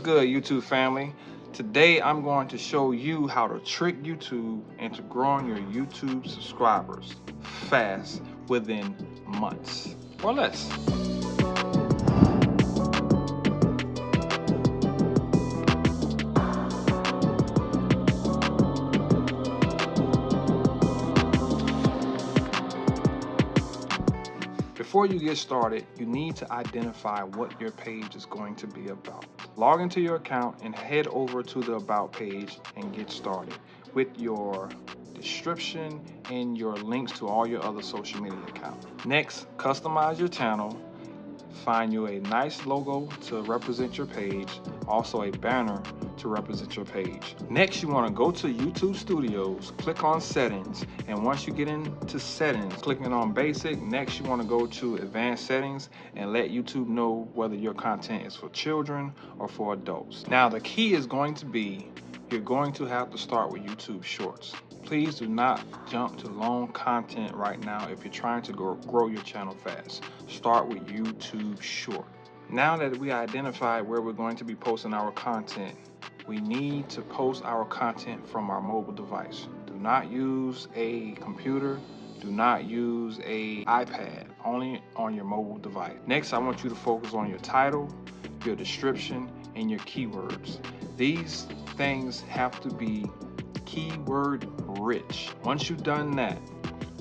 good, YouTube family? Today I'm going to show you how to trick YouTube into growing your YouTube subscribers fast within months or less. Before you get started, you need to identify what your page is going to be about. Log into your account and head over to the About page and get started with your description and your links to all your other social media accounts. Next, customize your channel. Find you a nice logo to represent your page, also a banner to represent your page. Next, you want to go to YouTube Studios, click on settings, and once you get into settings, clicking on basic, next you want to go to advanced settings and let YouTube know whether your content is for children or for adults. Now the key is going to be, you're going to have to start with YouTube Shorts. Please do not jump to long content right now if you're trying to grow your channel fast. Start with YouTube Short. Now that we identified where we're going to be posting our content, we need to post our content from our mobile device. Do not use a computer. Do not use an iPad, only on your mobile device. Next, I want you to focus on your title, your description, and your keywords. These things have to be keyword rich. Once you've done that,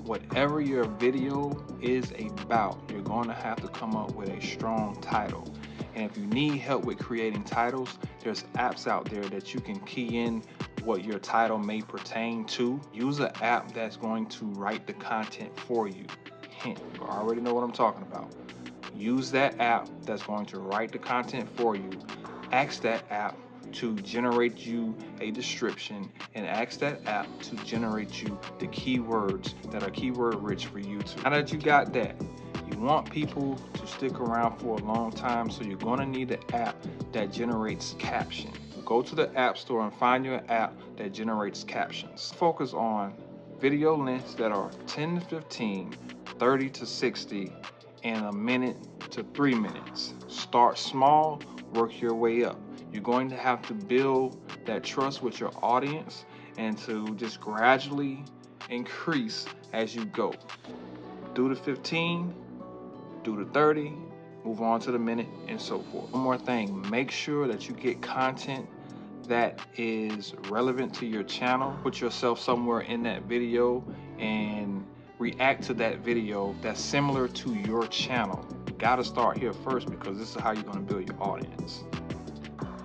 whatever your video is about, you're going to have to come up with a strong title. And if you need help with creating titles, there's apps out there that you can key in what your title may pertain to. Use an app that's going to write the content for you. Hint, you already know what I'm talking about. Use that app that's going to write the content for you. Ask that app to generate you a description, and ask that app to generate you the keywords that are keyword rich for YouTube. Now that you got that, you want people to stick around for a long time, so you're going to need an app that generates captions. Go to the App Store and find you an app that generates captions. Focus on video lengths that are 10 to 15, 30 to 60, and a minute to 3 minutes. Start small, work your way up. You're going to have to build that trust with your audience and to just gradually increase as you go. Do the 15, do the 30, move on to the minute, and so forth. One more thing, make sure that you get content that is relevant to your channel. Put yourself somewhere in that video and react to that video that's similar to your channel. You gotta start here first, because this is how you're gonna build your audience.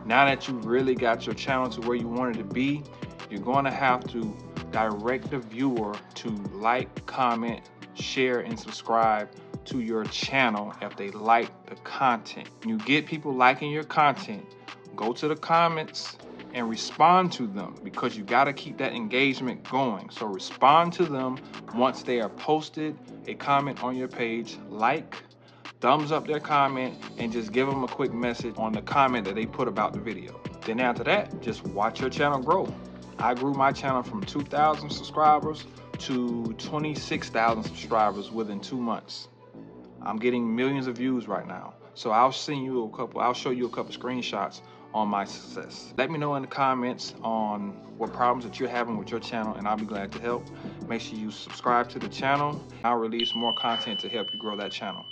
Now that you really got your channel to where you want it to be, you're going to have to direct the viewer to like, comment, share, and subscribe to your channel if they like the content. When you get people liking your content, go to the comments and respond to them, because you got to keep that engagement going. So respond to them once they are posted a comment on your page, like, thumbs up their comment, and just give them a quick message on the comment that they put about the video. Then after that, just watch your channel grow. I grew my channel from 2,000 subscribers to 26,000 subscribers within 2 months. I'm getting millions of views right now. So I'll show you a couple screenshots on my success. Let me know in the comments on what problems that you're having with your channel, and I'll be glad to help. Make sure you subscribe to the channel. I'll release more content to help you grow that channel.